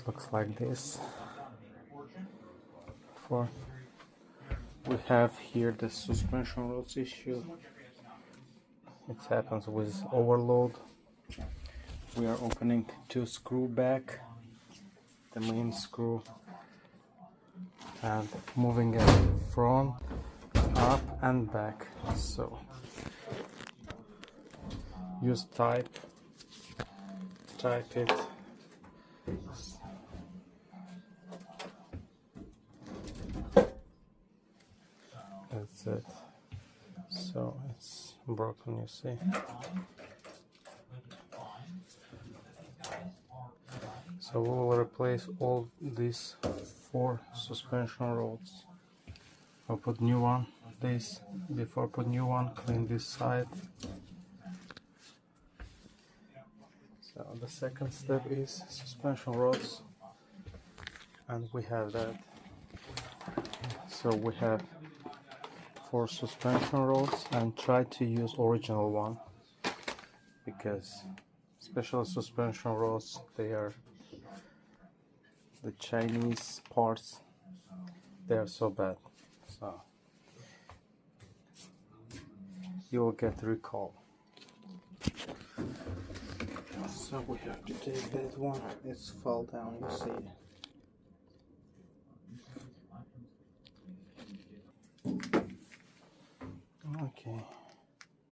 looks like this. We have here the suspension rods issue. It happens with overload. We are opening two screw back, the main screw, and moving it front, up and back. So use type it. That's it. So it's broken, you see. So we will replace all these 4 suspension rods. I'll put new one. Before I put new one, clean this side. So the second step is suspension rods, and we have that. So we have 4 suspension rods, and try to use original one, because special suspension rods, they are the Chinese parts, they are so bad, so you will get recall. So we have to take that one, it's fall down, you see. Okay.